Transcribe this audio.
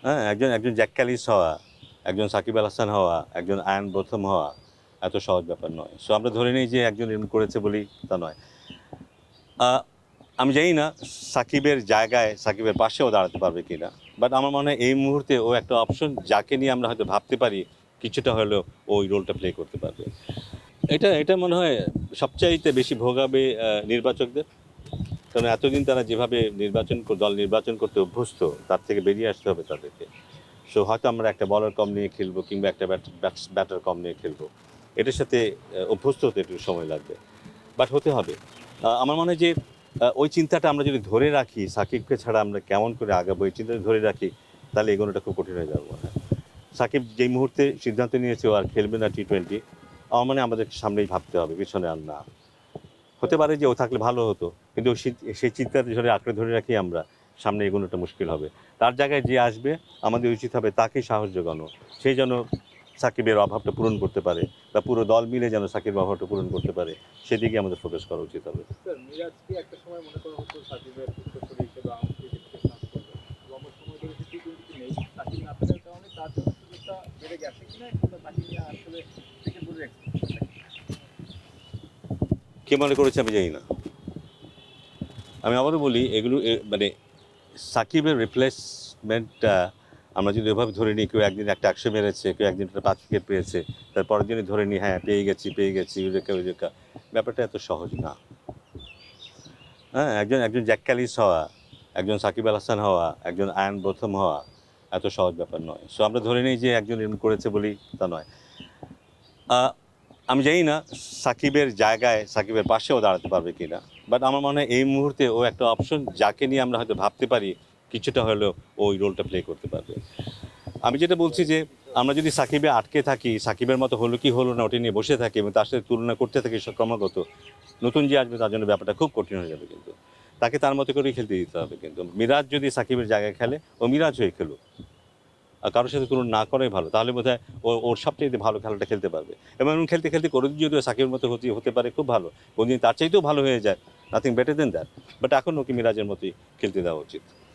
হ্যাঁ, একজন একজন জ্যাক ক্যালিস হওয়া, একজন সাকিব আল হাসান হওয়া, একজন আয়ান বোথম হওয়া এত সহজ ব্যাপার নয়। সো আমরা ধরে নিই যে একজন এরকম করেছে বলেই তা নয়। আ আমি জানি না সাকিবের জায়গায় সাকিবের পাশেও দাঁড়াতে পারবে কিনা। বাট আমার মনে হয় এই মুহূর্তে ও একটা অপশন যাকে নিয়ে আমরা হয়তো ভাবতে পারি কিছুটা হলেও ও ওই রোলটা প্লে করতে পারবে। এটা মনে হয় সবচাইতে বেশি ভোগাবে নির্বাচকদের। কারণ এতদিন তারা যেভাবে দল নির্বাচন করতে অভ্যস্ত তার থেকে বেরিয়ে আসতে হবে তাদেরকে। সো হয়তো আমরা একটা বলার কম নিয়ে খেলবো কিংবা একটা ব্যাটার কম নিয়ে খেলবো। এটার সাথে অভ্যস্ত হতে একটু সময় লাগবে। বাট হতে হবে। আমার মনে হয় যে ওই চিন্তাটা আমরা যদি ধরে রাখি, সাকিবকে ছাড়া আমরা কেমন করে আগাবো এই চিন্তাটা ধরে রাখি, তাহলে এগোনোটা খুব কঠিন হয়ে যাবে মনে হয়। সাকিব যেই মুহূর্তে সিদ্ধান্ত নিয়েছে ও আর খেলবে না টি-20, আমার মনে হয় আমাদের সামনেই ভাবতে হবে, পিছনে আর না। হতে পারে যে ও থাকলে ভালো হতো। কিন্তু সেই চিন্তাটা ধরে আঁকড়ে ধরে রাখি আমরা, সামনে এগোনোটা মুশকিল হবে। তার জায়গায় যে আসবে আমাদের উচিত হবে তাকেই সাহস জোগানো। সে যেন সাকিবের অভাবটা পূরণ করতে পারে বা পুরো দল মিলে যেন সাকিবের অভাবটা পূরণ করতে পারে, সেদিকে আমাদের ফোকাস করা উচিত হবে। স্যার মিরাজ কি একটা সময় মনে করা হতো সাকিবের উত্তরসূরি হিসেবে বাংলাদেশ ক্রিকেট থেকে কাজ করবে, লম্বা সময় ধরে টি টোয়েন্টিতে নেই, সাকিব না থাকার কারণে তার জন্য সুযোগটা বেড়ে গেছে কিনা, কিংবা তাকে নিয়ে আসলে ক্রিকেট বোর্ডের এক্সপেকটেশনটা কি? কে মনে করেছে আমি জানি না। আমি আবারও বলি এগুলো মানে সাকিবের রিপ্লেসমেন্টটা আমরা যদি ওইভাবে ধরে নিই, কেউ একদিন একটা 100 মেরেছে, কেউ একদিন একটা 5 উইকেট পেয়েছে, তার পরের দিনই ধরে নিই হ্যাঁ পেয়ে গেছি ইউরেকা। ব্যাপারটা এত সহজ না। হ্যাঁ, একজন একজন জ্যাক ক্যালিস হওয়া, একজন সাকিব আল হাসান হওয়া, একজন আয়ান বোথম হওয়া এত সহজ ব্যাপার নয়। সো আমরা ধরে নিই যে একজন এরকম করেছে বলেই তা নয়। আ আমি জানি না সাকিবের জায়গায় সাকিবের পাশেও দাঁড়াতে পারবে কিনা। বাট আমার মনে হয় এই মুহূর্তে ও একটা অপশন যাকে নিয়ে আমরা হয়তো ভাবতে পারি কিছুটা হলেও ও ওই রোলটা প্লে করতে পারবে। আমি যেটা বলছি যে আমরা যদি সাকিবে আটকে থাকি, সাকিবের মতো হলো কি হলো না ওটা নিয়ে বসে থাকি এবং তার সাথে তুলনা করতে থাকি ক্রমাগত, নতুন যে আসবে তার জন্য ব্যাপারটা খুব কঠিন হয়ে যাবে কিন্তু। তাকে তার মতো করেই খেলতে দিতে হবে কিন্তু। মিরাজ যদি সাকিবের জায়গায় খেলে, ও মিরাজ হয়ে খেলুক। আর কারোর সাথে তুলনা না করাই ভালো। তাহলে বোধহয় ওর সবচাইতে ভালো খেলাটা খেলতে পারবে। এবং এমন খেলতে কোনোদিন যদিও সাকিবের মতো হতে পারে খুব ভালো। কোনদিন তার চাইতেও ভালো হয়ে যায়। Nothing better then that. But এখন ওকে মিরাজের মতোই খেলতে দেওয়া উচিত।